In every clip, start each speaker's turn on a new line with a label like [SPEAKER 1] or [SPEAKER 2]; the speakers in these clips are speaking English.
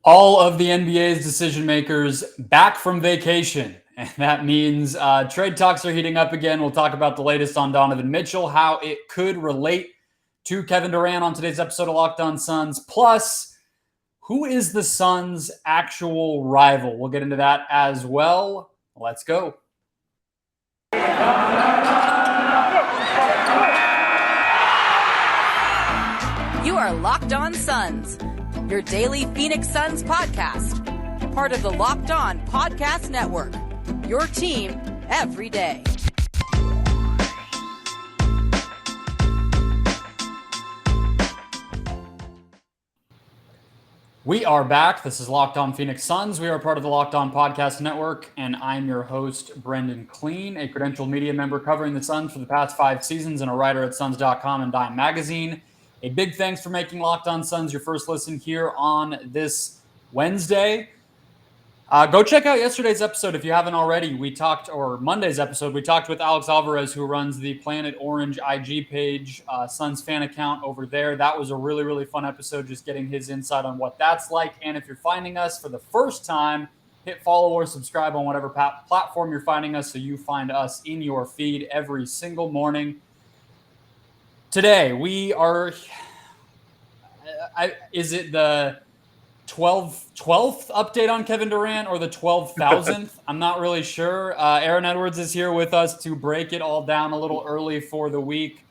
[SPEAKER 1] All of the NBA's decision makers back from vacation. And that means trade talks are heating up again. We'll talk about the latest on Donovan Mitchell, how it could relate to Kevin Durant on today's episode of Locked On Suns. Plus, who is the Suns' actual rival? We'll get into that as well. Let's go.
[SPEAKER 2] You are Locked On Suns, your daily Phoenix Suns podcast, part of the Locked On Podcast Network, your team every day.
[SPEAKER 1] We are back. This is Locked On Phoenix Suns. We are part of the Locked On Podcast Network, and I'm your host, Brendon Kleen, a credentialed media member covering the Suns for the past 5 seasons and a writer at Suns.com and Dime Magazine. A big thanks for making Locked On Suns your first listen here on this Wednesday. Go check out yesterday's episode if you haven't already. Monday's episode, we talked with Alex Alvarez, who runs the Planet Orange IG page, Suns fan account over there. That was a really, really fun episode, just getting his insight on what that's like. And if you're finding us for the first time, hit follow or subscribe on whatever platform you're finding us so you find us in your feed every single morning. Today, we are, is it the 12th update on Kevin Durant or the 12,000th? I'm not really sure. Aaron Edwards is here with us to break it all down a little early for the week.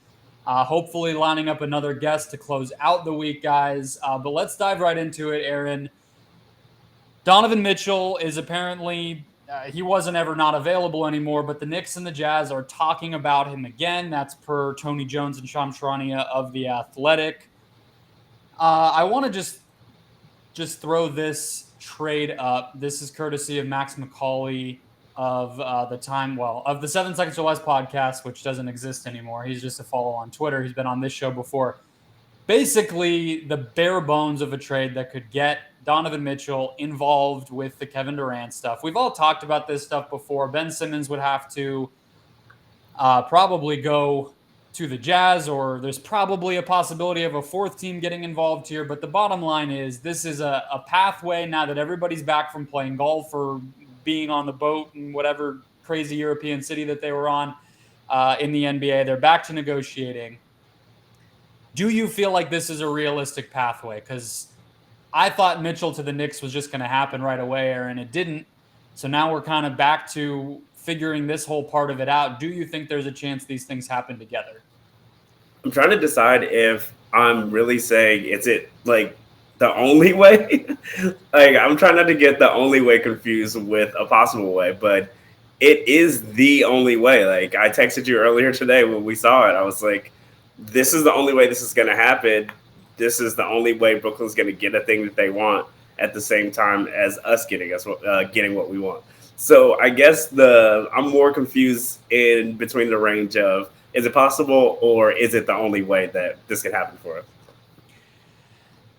[SPEAKER 1] Hopefully lining up another guest to close out the week, guys. But let's dive right into it, Aaron. Donovan Mitchell is apparently... he wasn't ever not available anymore, but the Knicks and the Jazz are talking about him again. That's per Tony Jones and Shams Charania of The Athletic. I want to just throw this trade up. This is courtesy of Max McCauley of of the 7 Seconds or Less podcast, which doesn't exist anymore. He's just a follow on Twitter. He's been on this show before. Basically, the bare bones of a trade that could get Donovan Mitchell involved with the Kevin Durant stuff. We've all talked about this stuff before. Ben Simmons would have to probably go to the Jazz, or there's probably a possibility of a fourth team getting involved here. But the bottom line is this is a pathway now that everybody's back from playing golf or being on the boat in whatever crazy European city that they were on in the NBA. They're back to negotiating. Do you feel like this is a realistic pathway? Because I thought Mitchell to the Knicks was just going to happen right away, and it didn't. So now we're kind of back to figuring this whole part of it out. Do you think there's a chance these things happen together?
[SPEAKER 3] I'm trying to decide if I'm really saying, is it like the only way? Like, I'm trying not to get the only way confused with a possible way, but it is the only way. Like, I texted you earlier today when we saw it. I was like, this is the only way this is going to happen. This is the only way Brooklyn's going to get a thing that they want at the same time as us getting what we want. So I guess I'm more confused in between the range of, is it possible or is it the only way that this could happen for us?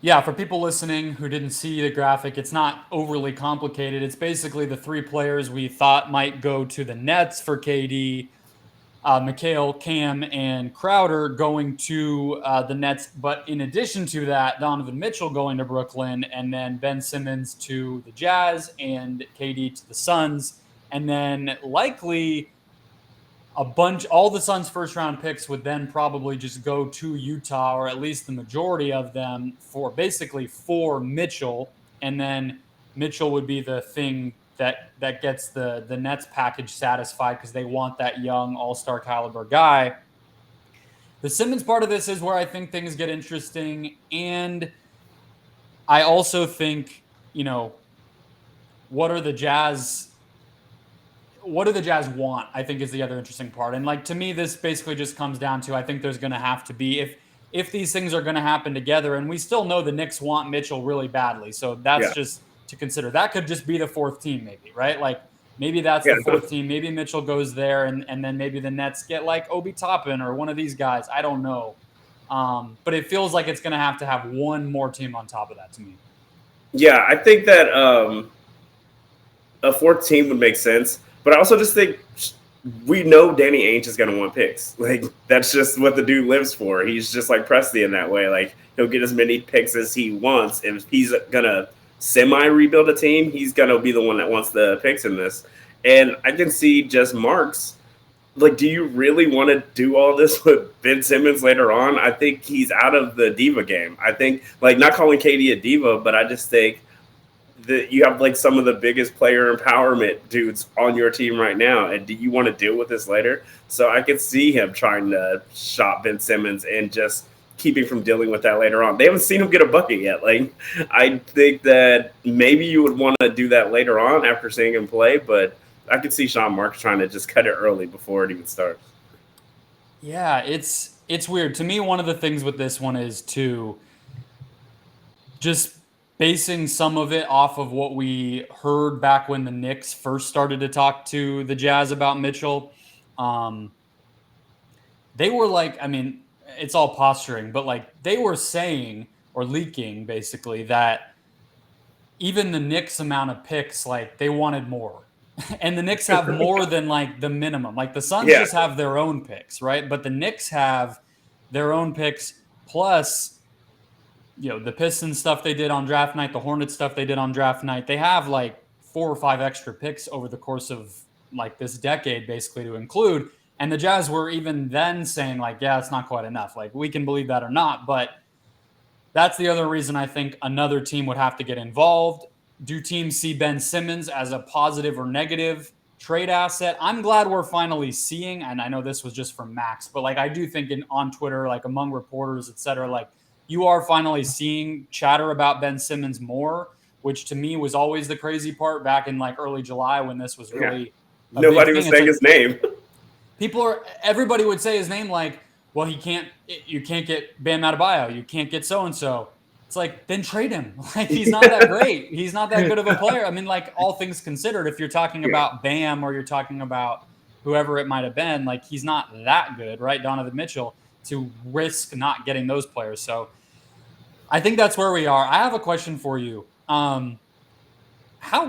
[SPEAKER 1] Yeah, for people listening who didn't see the graphic, it's not overly complicated. It's basically the 3 players we thought might go to the Nets for KD, McHale, Cam, and Crowder going to the Nets. But in addition to that, Donovan Mitchell going to Brooklyn, and then Ben Simmons to the Jazz and KD to the Suns. And then likely all the Suns' first-round picks would then probably just go to Utah, or at least the majority of them, for Mitchell. And then Mitchell would be the thing that gets the Nets package satisfied because they want that young all-star caliber guy. The Simmons part of this is where I think things get interesting. And I also think, what do the Jazz want, I think, is the other interesting part. And to me, this basically just comes down to, I think there's going to have to be, if these things are going to happen together, and we still know the Knicks want Mitchell really badly. So that's just to consider. That could just be the 4th team, maybe, right? Maybe that's the 4th team. Maybe Mitchell goes there, and then maybe the Nets get Obi Toppin or one of these guys. I don't know. But it feels like it's going to have one more team on top of that to me.
[SPEAKER 3] Yeah, I think that a 4th team would make sense. But I also just think we know Danny Ainge is going to want picks. That's just what the dude lives for. He's just like Presti in that way. He'll get as many picks as he wants. If he's going to semi-rebuild a team, he's going to be the one that wants the picks in this. And I can see just Marks. Like, do you really want to do all this with Ben Simmons later on? I think he's out of the diva game. I think, like, not calling KD a diva, but I just think that you have, like, some of the biggest player empowerment dudes on your team right now. And do you want to deal with this later? So I could see him trying to shop Ben Simmons and just keeping from dealing with that later on. They haven't seen him get a bucket yet. Like, I think that maybe you would want to do that later on after seeing him play, but I could see Sean Marks trying to just cut it early before it even starts.
[SPEAKER 1] Yeah, it's weird. To me, one of the things with this one is to just basing some of it off of what we heard back when the Knicks first started to talk to the Jazz about Mitchell. They were like, I mean, it's all posturing, but like they were saying or leaking basically that even the Knicks amount of picks, like they wanted more. And the Knicks have more than like the minimum. Like the Suns just have their own picks, right? But the Knicks have their own picks plus, you know, the Pistons stuff they did on draft night, the Hornets stuff they did on draft night. They have like 4 or 5 extra picks over the course of like this decade, basically, to include. And the Jazz were even then saying like, yeah, it's not quite enough. Like we can believe that or not, but that's the other reason I think another team would have to get involved. Do teams see Ben Simmons as a positive or negative trade asset? I'm glad we're finally seeing, and I know this was just from Max, but like I do think on Twitter, like among reporters, et cetera, like you are finally seeing chatter about Ben Simmons more, which to me was always the crazy part back in like early July when this was really
[SPEAKER 3] nobody was saying his name.
[SPEAKER 1] Everybody would say his name like, well, you can't get Bam Adebayo, you can't get so-and-so. It's like, then trade him. Like, he's not that great. He's not that good of a player. I mean, like, all things considered, if you're talking about Bam or you're talking about whoever it might have been, like, he's not that good, right? Donovan Mitchell, to risk not getting those players. So I think that's where we are. I have a question for you. How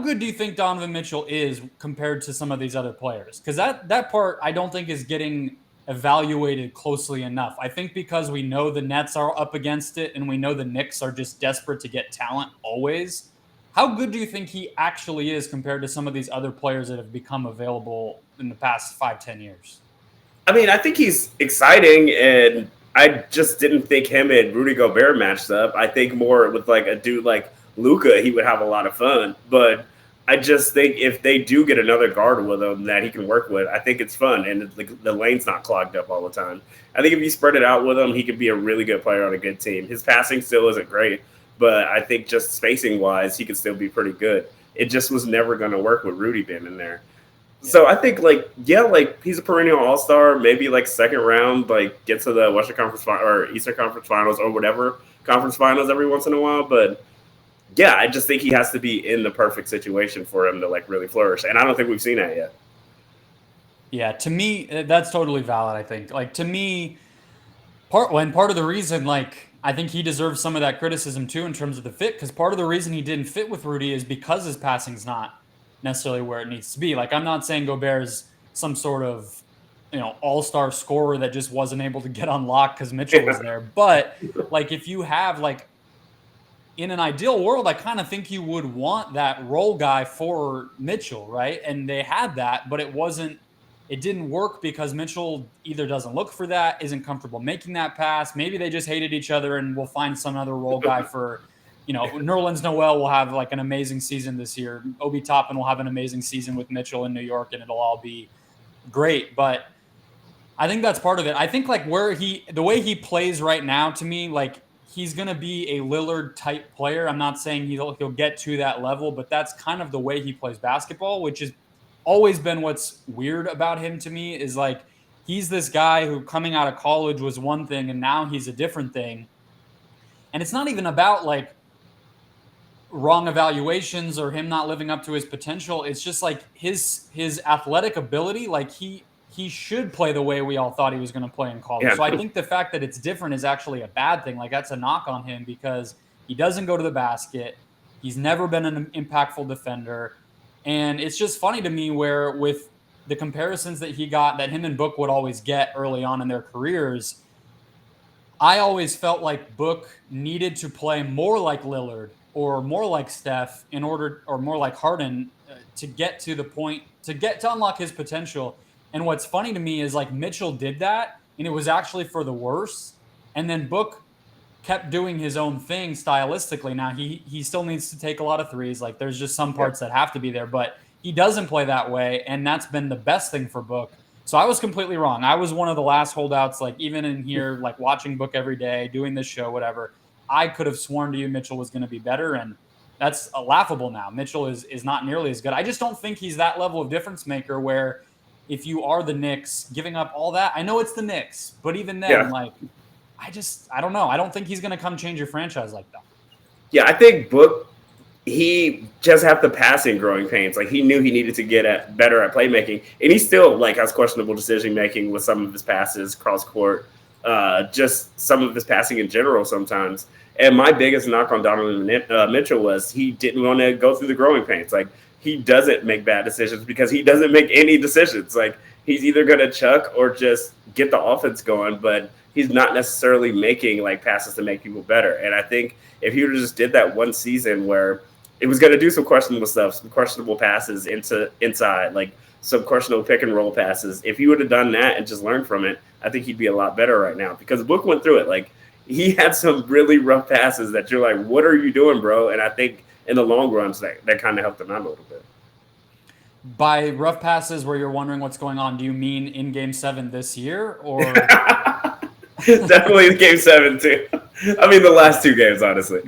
[SPEAKER 1] good do you think Donovan Mitchell is compared to some of these other players? Because that part I don't think is getting evaluated closely enough. I think because we know the Nets are up against it and we know the Knicks are just desperate to get talent always. How good do you think he actually is compared to some of these other players that have become available in the past 5-10 years?
[SPEAKER 3] I mean, I think he's exciting, and I just didn't think him and Rudy Gobert matched up. I think more with like a dude like Luka, he would have a lot of fun, but I just think if they do get another guard with him that he can work with, I think it's fun, and the lane's not clogged up all the time. I think if you spread it out with him, he could be a really good player on a good team. His passing still isn't great, but I think just spacing-wise, he could still be pretty good. It just was never going to work with Rudy being in there. Yeah. So I think, like he's a perennial all-star, maybe like second round, like get to the Western Conference or Eastern Conference Finals or whatever conference finals every once in a while, but yeah, I just think he has to be in the perfect situation for him to like really flourish. And I don't think we've seen that yet.
[SPEAKER 1] Yeah, to me, that's totally valid, I think. Like, to me, part of the reason, like, I think he deserves some of that criticism too in terms of the fit, because part of the reason he didn't fit with Rudy is because his passing's not necessarily where it needs to be. Like, I'm not saying Gobert's some sort of, all-star scorer that just wasn't able to get unlocked because Mitchell was there. But, like, if you have, like, in an ideal world, I kind of think you would want that role guy for Mitchell, right? And they had that, but it didn't work because Mitchell either doesn't look for that, isn't comfortable making that pass. Maybe they just hated each other and we'll find some other role guy for, Nerlens Noel will have like an amazing season this year. Obi Toppin will have an amazing season with Mitchell in New York and it'll all be great. But I think that's part of it. I think like the way he plays right now to me, like, he's going to be a Lillard-type player. I'm not saying he'll get to that level, but that's kind of the way he plays basketball, which has always been what's weird about him to me is like he's this guy who coming out of college was one thing and now he's a different thing. And it's not even about like wrong evaluations or him not living up to his potential. It's just like his athletic ability, like he should play the way we all thought he was going to play in college. Yeah. So I think the fact that it's different is actually a bad thing. Like that's a knock on him because he doesn't go to the basket. He's never been an impactful defender. And it's just funny to me where with the comparisons that he got, that him and Book would always get early on in their careers, I always felt like Book needed to play more like Lillard or more like Steph or more like Harden to get to the point, to unlock his potential. And what's funny to me is like Mitchell did that and it was actually for the worse. And then Book kept doing his own thing stylistically. Now he still needs to take a lot of threes. Like there's just some parts that have to be there, but he doesn't play that way. And that's been the best thing for Book. So I was completely wrong. I was one of the last holdouts, like even in here, like watching Book every day, doing this show, whatever. I could have sworn to you Mitchell was going to be better. And that's laughable now. Mitchell is not nearly as good. I just don't think he's that level of difference maker where if you are the Knicks, giving up all that, I know it's the Knicks, but even then, like, I don't know. I don't think he's going to come change your franchise like that.
[SPEAKER 3] Yeah, I think Book, he just had the passing growing pains. Like he knew he needed to get better at playmaking, and he still like has questionable decision making with some of his passes cross court, just some of his passing in general sometimes. And my biggest knock on Donovan Mitchell was he didn't want to go through the growing pains. Like he doesn't make bad decisions because he doesn't make any decisions. Like he's either going to chuck or just get the offense going, but he's not necessarily making like passes to make people better. And I think if he would have just did that one season where it was going to do some questionable stuff, some questionable passes inside, like some questionable pick and roll passes. If he would have done that and just learned from it, I think he'd be a lot better right now because Book went through it. Like he had some really rough passes that you're like, what are you doing, bro? And I think in the long runs, that kind of helped him out a little bit.
[SPEAKER 1] By rough passes where you're wondering what's going on, do you mean in Game 7 this year or?
[SPEAKER 3] Definitely in Game 7 too. I mean, the last two games, honestly.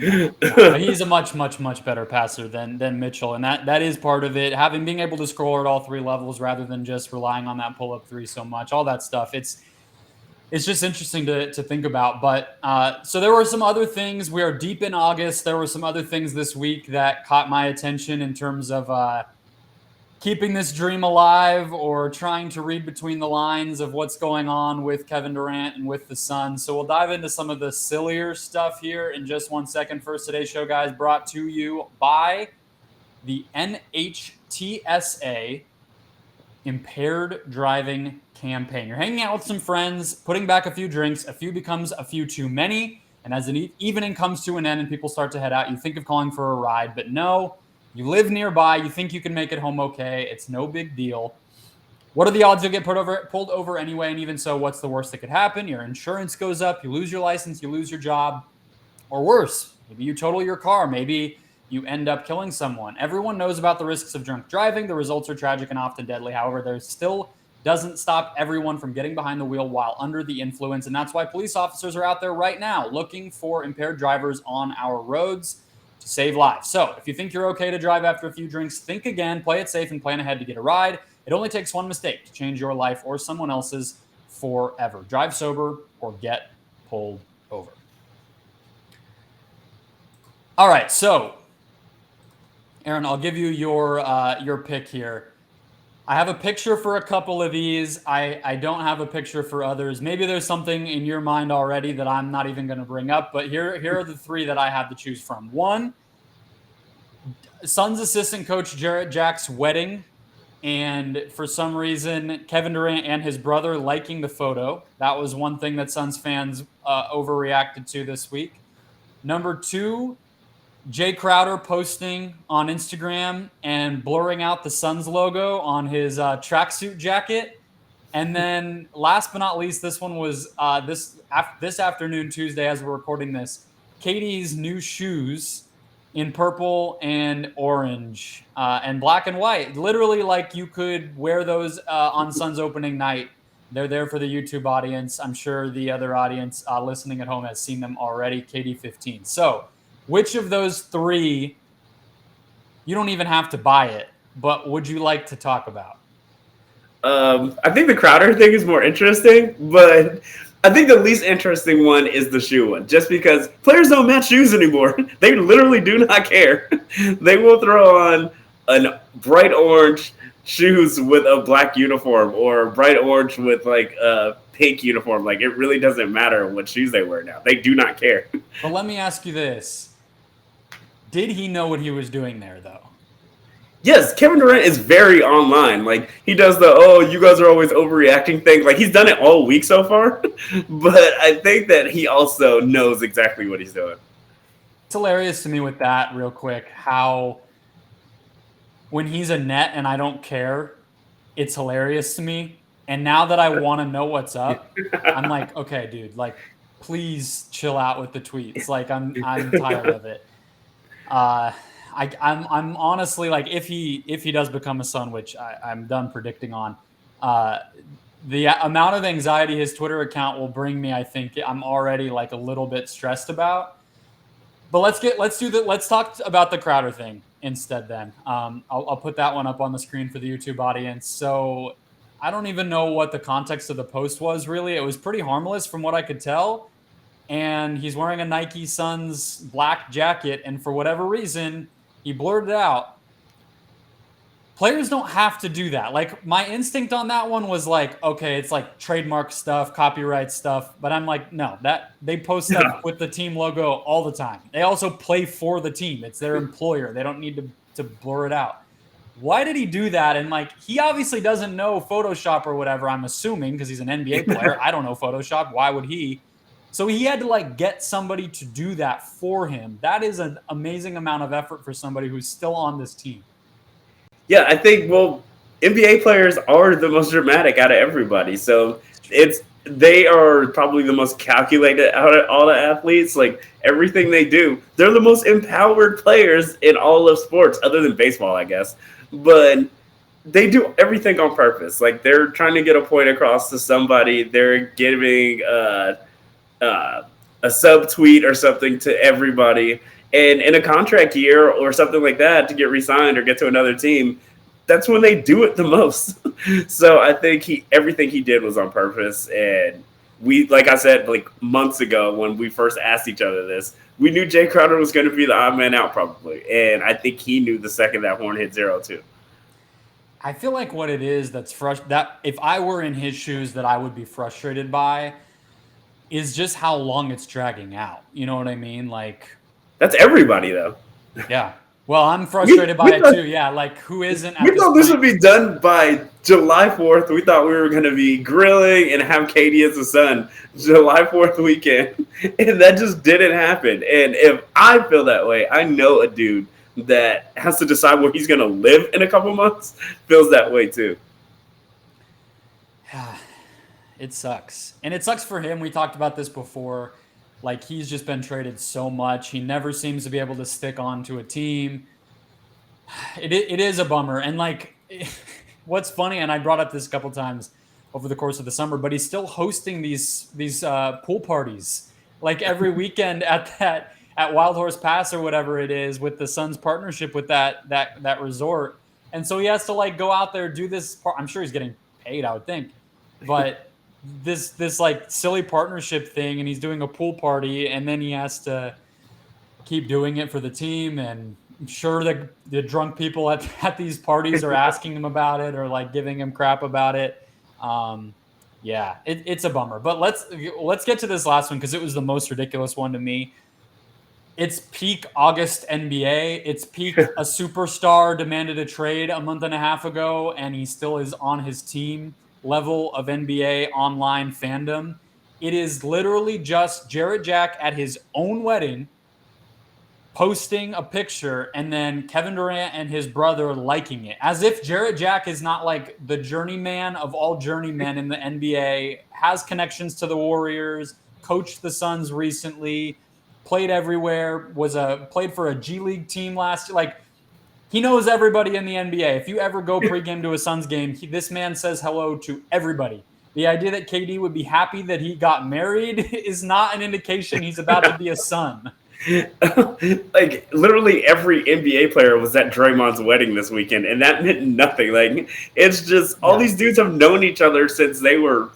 [SPEAKER 1] He's a much, much, much better passer than Mitchell, and that is part of it. Being able to score at all three levels rather than just relying on that pull-up three so much, all that stuff. It's just interesting to think about. But so there were some other things. We are deep in August. There were some other things this week that caught my attention in terms of keeping this dream alive or trying to read between the lines of what's going on with Kevin Durant and with the Suns. So we'll dive into some of the sillier stuff here in just 1 second. First, today's show, guys, brought to you by the NHTSA Impaired Driving Campaign. You're hanging out with some friends, putting back a few drinks, a few becomes a few too many, and as an evening comes to an end and people start to head out, you think of calling for a ride, but no, you live nearby. You think you can make it home okay. It's no big deal. What are the odds you'll get pulled over anyway? And even so, what's the worst that could happen? Your insurance goes up. You lose your license. You lose your job. Or worse, maybe you total your car. Maybe you end up killing someone. Everyone knows about the risks of drunk driving. The results are tragic and often deadly. However, there still doesn't stop everyone from getting behind the wheel while under the influence. And that's why police officers are out there right now looking for impaired drivers on our roads to save lives. So if you think you're okay to drive after a few drinks, think again, play it safe, and plan ahead to get a ride. It only takes one mistake to change your life or someone else's forever. Drive sober or get pulled over. All right, so Aaron, I'll give you your pick here. I have a picture for a couple of these. I don't have a picture for others. Maybe there's something in your mind already that I'm not even going to bring up, but here are the three that I have to choose from. One, Suns assistant coach Jarrett Jack's wedding, and for some reason, Kevin Durant and his brother liking the photo. That was one thing that Suns fans overreacted to this week. Number two, Jay Crowder posting on Instagram and blurring out the Suns logo on his tracksuit jacket. And then last but not least, this one was this afternoon, Tuesday, as we're recording this, Katie's new shoes in purple and orange and black and white. Literally like you could wear those on Suns opening night. They're there for the YouTube audience. I'm sure the other audience listening at home has seen them already. KD15. So which of those three, you don't even have to buy it, but would you like to talk about?
[SPEAKER 3] I think the Crowder thing is more interesting, but I think the least interesting one is the shoe one, just because players don't match shoes anymore. They literally do not care. They will throw on a bright orange shoes with a black uniform or bright orange with like a pink uniform. Like it really doesn't matter what shoes they wear now. They do not care.
[SPEAKER 1] But let me ask you this. Did he know what he was doing there, though?
[SPEAKER 3] Yes, Kevin Durant is very online. Like he does the you guys are always overreacting thing. Like he's done it all week so far. But I think that he also knows exactly what he's doing.
[SPEAKER 1] It's hilarious to me with that real quick, how when he's a net and I don't care, it's hilarious to me. And now that I want to know what's up, I'm like, okay, dude, like please chill out with the tweets. Like I'm tired of it. I'm honestly like if he does become a Sun, which I'm done predicting on, the amount of anxiety his Twitter account will bring me, I think I'm already like a little bit stressed about. But let's talk about the Crowder thing instead. Then I'll put that one up on the screen for the YouTube audience. So I don't even know what the context of the post was. Really, it was pretty harmless from what I could tell. And he's wearing a Nike Suns black jacket, and for whatever reason, he blurted it out. Players don't have to do that. Like my instinct on that one was like, okay, it's like trademark stuff, copyright stuff. But I'm like, no, that they post that with the team logo all the time. They also play for the team. It's their employer. They don't need to blur it out. Why did he do that? And like, he obviously doesn't know Photoshop or whatever, I'm assuming, because he's an NBA player. I don't know Photoshop. Why would he? So he had to like get somebody to do that for him. That is an amazing amount of effort for somebody who's still on this team.
[SPEAKER 3] Yeah, I think NBA players are the most dramatic out of everybody. So they are probably the most calculated out of all the athletes. Like everything they do, they're the most empowered players in all of sports, other than baseball, I guess. But they do everything on purpose. Like they're trying to get a point across to somebody. They're giving a subtweet or something to everybody. And in a contract year or something like that to get re-signed or get to another team, that's when they do it the most. So I think everything he did was on purpose. And we, like I said, like months ago when we first asked each other this, we knew Jay Crowder was going to be the odd man out probably. And I think he knew the second that horn hit zero too.
[SPEAKER 1] I feel like what it is that if I were in his shoes that I would be frustrated by is just how long it's dragging out. You know what I mean? Like,
[SPEAKER 3] that's everybody, though.
[SPEAKER 1] Yeah. Well, I'm frustrated by it, too. Yeah, like, who isn't at
[SPEAKER 3] We thought this would be done by July 4th. We thought we were going to be grilling and have Katie as a son July 4th weekend. And that just didn't happen. And if I feel that way, I know a dude that has to decide where he's going to live in a couple months feels that way, too.
[SPEAKER 1] It sucks. And it sucks for him. We talked about this before. Like, he's just been traded so much. He never seems to be able to stick on to a team. It is a bummer. And, like, what's funny, and I brought up this a couple times over the course of the summer, but he's still hosting these pool parties, like, every weekend at Wild Horse Pass or whatever it is with the Suns partnership with that resort. And so he has to, like, go out there, do this. I'm sure he's getting paid, I would think. But this like silly partnership thing, and he's doing a pool party, and then he has to keep doing it for the team. And I'm sure that the drunk people at these parties are asking him about it or like giving him crap about it. Yeah, it's a bummer. But let's get to this last one because it was the most ridiculous one to me. It's peak August NBA. It's peak a superstar demanded a trade a month and a half ago, and he still is on his team level of NBA online fandom. It is literally just Jarrett Jack at his own wedding posting a picture and then Kevin Durant and his brother liking it, as if Jarrett Jack is not like the journeyman of all journeymen in the NBA, has connections to the Warriors, coached the Suns recently, played everywhere, played for a G League team last year. Like, he knows everybody in the NBA. If you ever go pregame to a Suns game, this man says hello to everybody. The idea that KD would be happy that he got married is not an indication he's about to be a Sun.
[SPEAKER 3] Like, literally every NBA player was at Draymond's wedding this weekend, and that meant nothing. Like, it's just all these dudes have known each other since they were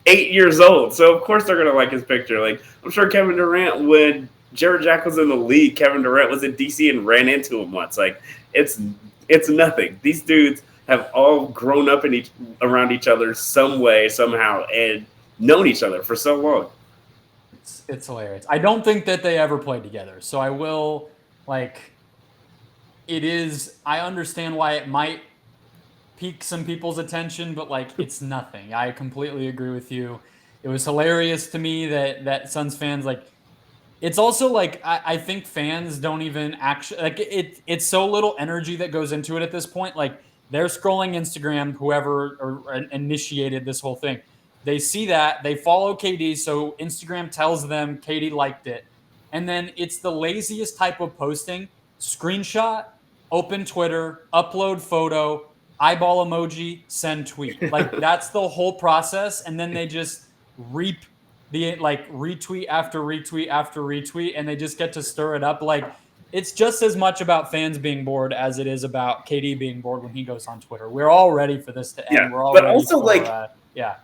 [SPEAKER 3] 8 years old. So, of course, they're going to like his picture. Like, I'm sure Kevin Durant would – Jarrett Jack was in the league. Kevin Durant was in DC and ran into him once. Like, it's nothing. These dudes have all grown up around each other some way, somehow, and known each other for so long.
[SPEAKER 1] It's hilarious. I don't think that they ever played together. So I will, like, it is. I understand why it might pique some people's attention, but like it's nothing. I completely agree with you. It was hilarious to me that Suns fans like. It's also like I think fans don't even actually like it's so little energy that goes into it at this point. Like they're scrolling Instagram, whoever or initiated this whole thing. They see that, they follow KD, so Instagram tells them KD liked it. And then it's the laziest type of posting. Screenshot, open Twitter, upload photo, eyeball emoji, send tweet. Like that's the whole process. And then they just reap the like retweet after retweet after retweet, and they just get to stir it up. Like it's just as much about fans being bored as it is about KD being bored when he goes on Twitter. We're all ready for this to end.
[SPEAKER 3] Yeah,
[SPEAKER 1] We're all
[SPEAKER 3] but
[SPEAKER 1] ready
[SPEAKER 3] also
[SPEAKER 1] for,
[SPEAKER 3] like
[SPEAKER 1] yeah.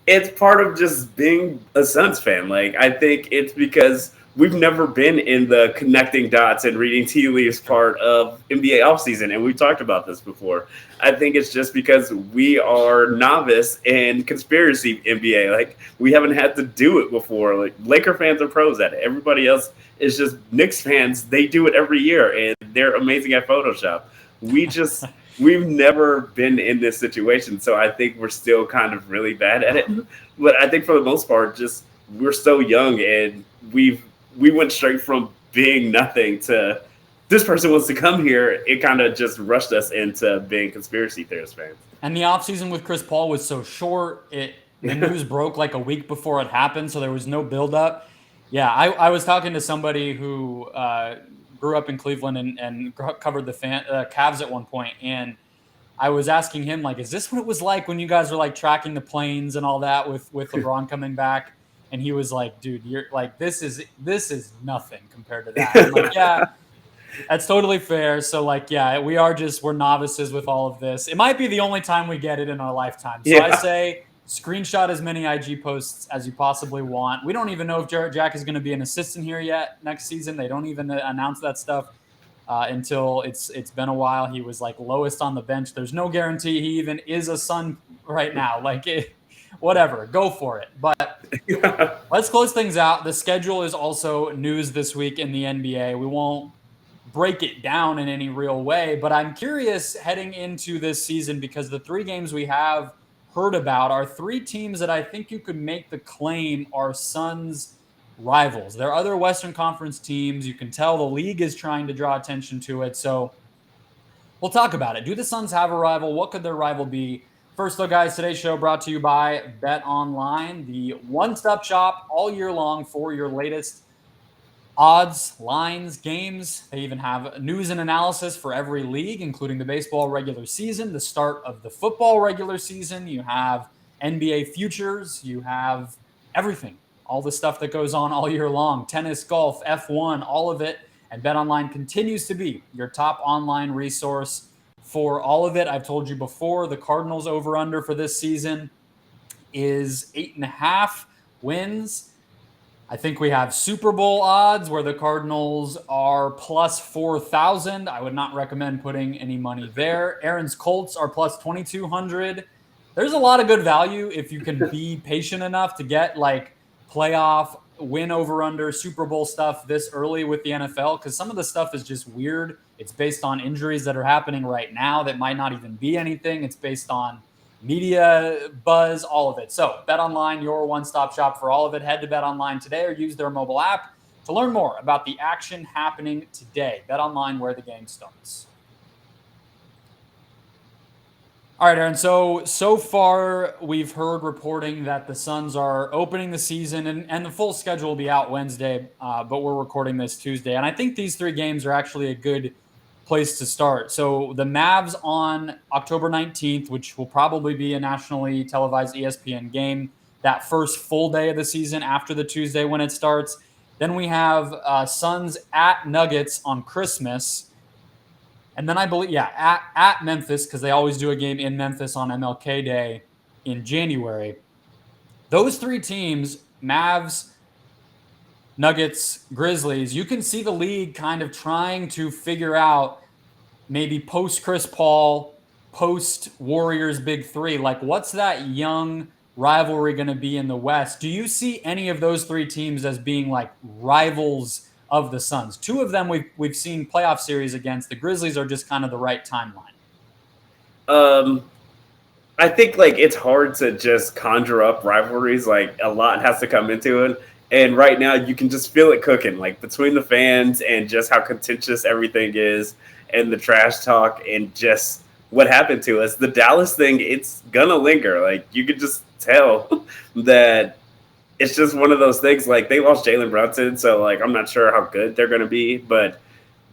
[SPEAKER 3] It's part of just being a Suns fan. Like I think it's because we've never been in the connecting dots and reading tea leaves part of NBA offseason, and we've talked about this before. I think it's just because we are novice in conspiracy NBA. Like we haven't had to do it before. Like Laker fans are pros at it. Everybody else is just Knicks fans. They do it every year, and they're amazing at Photoshop. We've never been in this situation, so I think we're still kind of really bad at it. But I think for the most part, just we're so young, and we went straight from being nothing to this person wants to come here. It kind of just rushed us into being conspiracy theorist fans.
[SPEAKER 1] And the offseason with Chris Paul was so short. The news broke like a week before it happened, so there was no buildup. Yeah, I was talking to somebody who grew up in Cleveland and covered the Cavs at one point, and I was asking him, like, is this what it was like when you guys were like tracking the planes and all that with LeBron coming back? And he was like, dude, you're like, this is nothing compared to that. I'm like, yeah, that's totally fair. So like, yeah, we're novices with all of this. It might be the only time we get it in our lifetime. So yeah. I say screenshot as many IG posts as you possibly want. We don't even know if Jarrett Jack is going to be an assistant here yet next season. They don't even announce that stuff until it's been a while. He was like lowest on the bench. There's no guarantee he even is a Sun right now. Like whatever, go for it. But let's close things out. The schedule is also news this week in the NBA. We won't break it down in any real way, but I'm curious heading into this season because the three games we have heard about are three teams that I think you could make the claim are Suns rivals. There are other Western Conference teams. You can tell the league is trying to draw attention to it. So we'll talk about it. Do the Suns have a rival? What could their rival be? First, though, guys, today's show brought to you by BetOnline, the one-stop shop all year long for your latest odds, lines, games. They even have news and analysis for every league, including the baseball regular season, the start of the football regular season. You have NBA futures. You have everything, all the stuff that goes on all year long, tennis, golf, F1, all of it. And BetOnline continues to be your top online resource for all of it. I've told you before, the Cardinals over-under for this season is 8.5 wins. I think we have Super Bowl odds where the Cardinals are plus 4,000. I would not recommend putting any money there. Aaron's Colts are plus 2,200. There's a lot of good value if you can be patient enough to get like playoff, win over under, Super Bowl stuff this early with the NFL, because some of the stuff is just weird. It's based on injuries that are happening right now that might not even be anything. It's based on media buzz, all of it. So BetOnline, your one-stop shop for all of it. Head to BetOnline today or use their mobile app to learn more about the action happening today. BetOnline, where the game starts. All right, Aaron. So far, we've heard reporting that the Suns are opening the season, and the full schedule will be out Wednesday, but we're recording this Tuesday. And I think these three games are actually a good place to start. So the Mavs on October 19th, which will probably be a nationally televised ESPN game, that first full day of the season after the Tuesday when it starts. Then we have Suns at Nuggets on Christmas. And then I believe, at Memphis, because they always do a game in Memphis on MLK Day in January. Those three teams, Mavs, Nuggets, Grizzlies, you can see the league kind of trying to figure out maybe post-Chris Paul, post-Warriors Big Three. Like, what's that young rivalry going to be in the West? Do you see any of those three teams as being like rivals of the Suns. Two of them we've seen playoff series against. The Grizzlies are just kind of the right timeline.
[SPEAKER 3] I think like it's hard to just conjure up rivalries. Like a lot has to come into it. And right now you can just feel it cooking, like between the fans and just how contentious everything is and the trash talk and just what happened to us. The Dallas thing, it's gonna linger. Like you could just tell that it's just one of those things. Like they lost Jalen Brunson, so like I'm not sure how good they're gonna be, but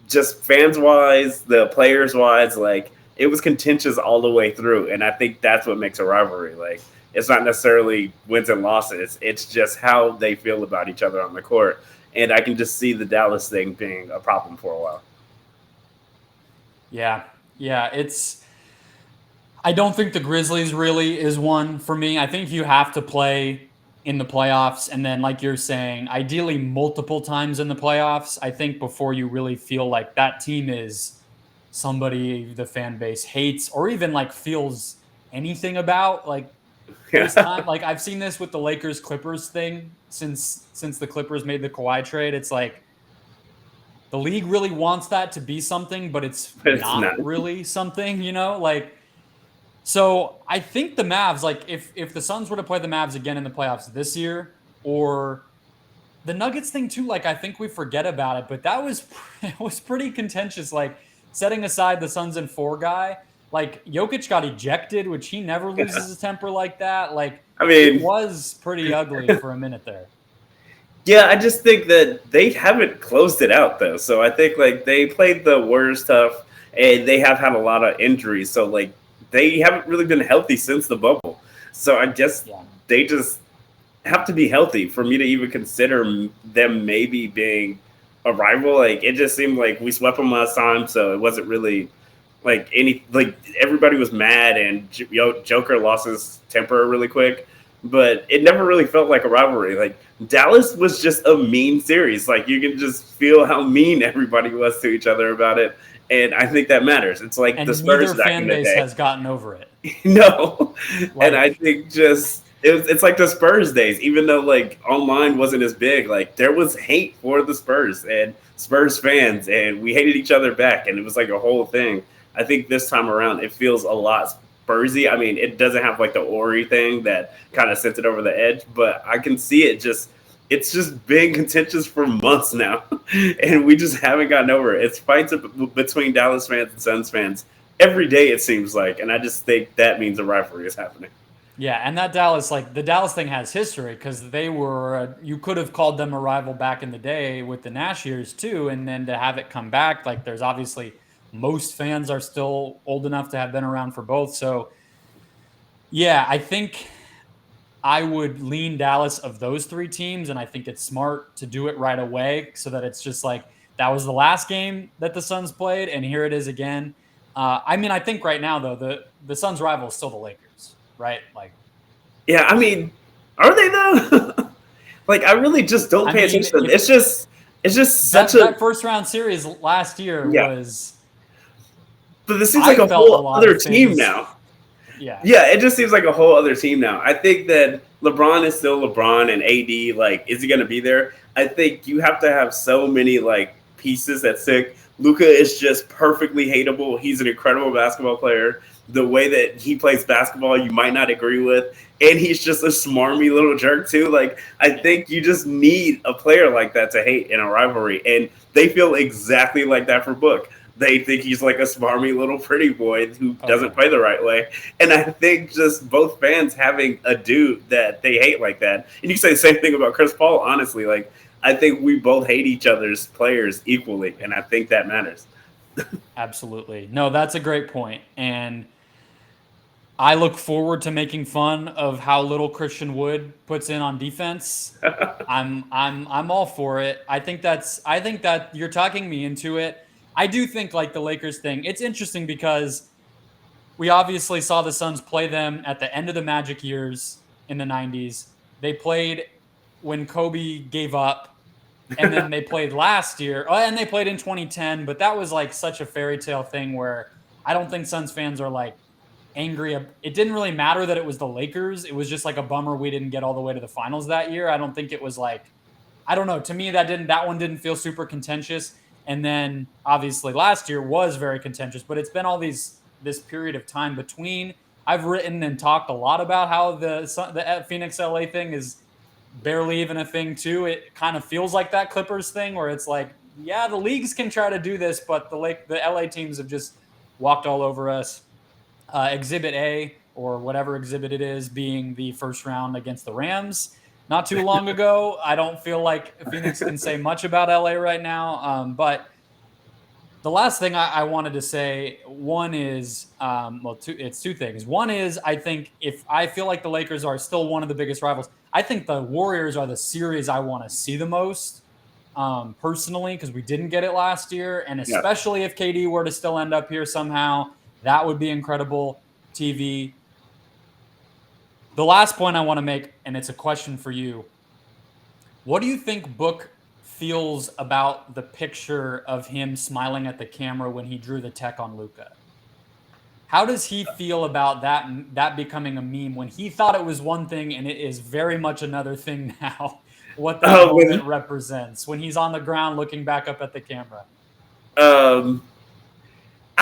[SPEAKER 3] just fans wise, the players wise, like it was contentious all the way through. And I think that's what makes a rivalry. Like it's not necessarily wins and losses. It's just how they feel about each other on the court. And I can just see the Dallas thing being a problem for a while.
[SPEAKER 1] Yeah. I don't think the Grizzlies really is one for me. I think you have to play in the playoffs. And then, like you're saying, ideally multiple times in the playoffs, I think, before you really feel like that team is somebody the fan base hates or even like feels anything about. Like this time, like I've seen this with the Lakers Clippers thing since the Clippers made the Kawhi trade. It's like the league really wants that to be something, but it's not really something, like. So I think the Mavs, like if the Suns were to play the Mavs again in the playoffs this year, or the Nuggets thing too, like I think we forget about it, but it was pretty contentious. Like setting aside the Suns and 4 guy, like Jokic got ejected, which he never loses his temper like that. Like I mean, it was pretty ugly for a minute there.
[SPEAKER 3] Yeah, I just think that they haven't closed it out though. So I think like they played the Warriors tough, and they have had a lot of injuries. So like. They haven't really been healthy since the bubble. So I guess they just have to be healthy for me to even consider them maybe being a rival. Like it just seemed like we swept them last time, so it wasn't really like everybody was mad and Joker lost his temper really quick, but it never really felt like a rivalry. Like Dallas was just a mean series. Like you can just feel how mean everybody was to each other about it. And I think that matters. It's like
[SPEAKER 1] and
[SPEAKER 3] the Spurs
[SPEAKER 1] neither fan base has gotten over it.
[SPEAKER 3] No. And I think just it's like the Spurs days, even though like online wasn't as big, like there was hate for the Spurs and Spurs fans and we hated each other back and it was like a whole thing. I think this time around it feels a lot Spursy. I mean, it doesn't have like the Ori thing that kind of sent it over the edge, but I can see it's just been contentious for months now, and we just haven't gotten over it. It's fights between Dallas fans and Suns fans every day, it seems like, and I just think that means a rivalry is happening.
[SPEAKER 1] Yeah, and that the Dallas thing has history because they were, you could have called them a rival back in the day with the Nash years too, and then to have it come back, like there's obviously most fans are still old enough to have been around for both. So, yeah, I think I would lean Dallas of those 3 teams, and I think it's smart to do it right away so that it's just like that was the last game that the Suns played, and here it is again. I mean, I think right now, though, the Suns' rival is still the Lakers, right? Like,
[SPEAKER 3] yeah, I mean, are they though? Like, I really just don't pay attention to them. It's just that
[SPEAKER 1] first round series last year was.
[SPEAKER 3] But this seems like a whole other team now. Yeah, it just seems like a whole other team now. I think that LeBron is still LeBron and AD, like, is he going to be there? I think you have to have so many, like, pieces that stick. Luka is just perfectly hateable. He's an incredible basketball player. The way that he plays basketball, you might not agree with. And he's just a smarmy little jerk, too. Like, I think you just need a player like that to hate in a rivalry. And they feel exactly like that for Book. They think he's like a smarmy little pretty boy who doesn't play the right way. And I think just both fans having a dude that they hate like that. And you can say the same thing about Chris Paul, honestly. Like, I think we both hate each other's players equally. And I think that matters.
[SPEAKER 1] Absolutely. No, that's a great point. And I look forward to making fun of how little Christian Wood puts in on defense. I'm all for it. I think that you're talking me into it. I do think like the Lakers thing, it's interesting because we obviously saw the Suns play them at the end of the Magic years in the 90s. They played when Kobe gave up, and then they played last year, and they played in 2010, but that was like such a fairy tale thing where I don't think Suns fans are like angry. It didn't really matter that it was the Lakers. It was just like a bummer we didn't get all the way to the finals that year. I don't I don't know. To me, that one didn't feel super contentious. And then obviously last year was very contentious, but it's been all this period of time between. I've written and talked a lot about how the Phoenix LA thing is barely even a thing too. It kind of feels like that Clippers thing where it's like, yeah, the leagues can try to do this, but the LA teams have just walked all over us. Exhibit A, or whatever exhibit it is, being the first round against the Rams not too long ago. I don't feel like Phoenix can say much about LA right now. But the last thing I wanted to say, one is, it's two things. One is, I feel like the Lakers are still one of the biggest rivals. I think the Warriors are the series I want to see the most, personally, because we didn't get it last year. And especially if KD were to still end up here somehow, that would be incredible TV. The last point I want to make, and it's a question for you. What do you think Book feels about the picture of him smiling at the camera when he drew the tech on Luka? How does he feel about that becoming a meme when he thought it was one thing and it is very much another thing now? What that moment represents when he's on the ground looking back up at the camera.
[SPEAKER 3] I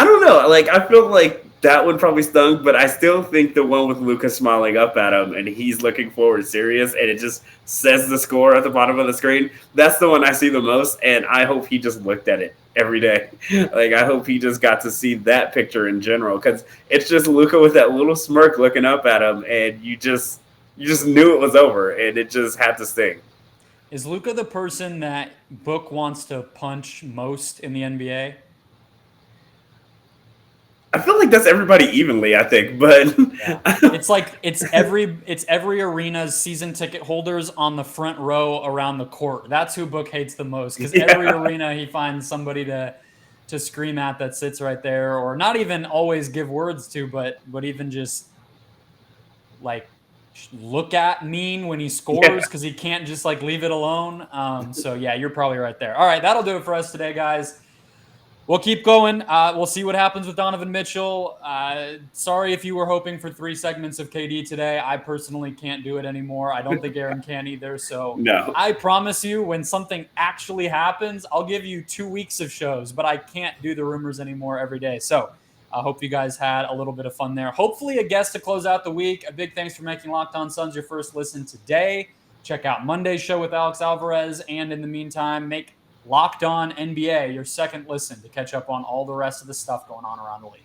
[SPEAKER 3] don't know. Like, I feel like that one probably stung, but I still think the one with Luka smiling up at him and he's looking forward serious and it just says the score at the bottom of the screen, that's the one I see the most, and I hope he just looked at it every day. Like, I hope he just got to see that picture in general, because it's just Luka with that little smirk looking up at him, and you just knew it was over, and it just had to sting.
[SPEAKER 1] Is Luka the person that Book wants to punch most in the NBA?
[SPEAKER 3] I feel like that's everybody evenly, I think, but
[SPEAKER 1] it's like it's every arena's season ticket holders on the front row around the court. That's who Book hates the most, because every arena he finds somebody to scream at that sits right there, or not even always give words to, but even just like look at mean when he scores, because he can't just like leave it alone. So yeah, you're probably right there. All right, that'll do it for us today, guys. We'll keep going. We'll see what happens with Donovan Mitchell. Sorry if you were hoping for 3 segments of KD today. I personally can't do it anymore. I don't think Aaron can either. So
[SPEAKER 3] no.
[SPEAKER 1] I promise you, when something actually happens, I'll give you 2 weeks of shows, but I can't do the rumors anymore every day. So I hope you guys had a little bit of fun there. Hopefully a guest to close out the week. A big thanks for making Locked On Suns your first listen today. Check out Monday's show with Alex Alvarez. And in the meantime, make Locked On NBA your second listen to catch up on all the rest of the stuff going on around the league.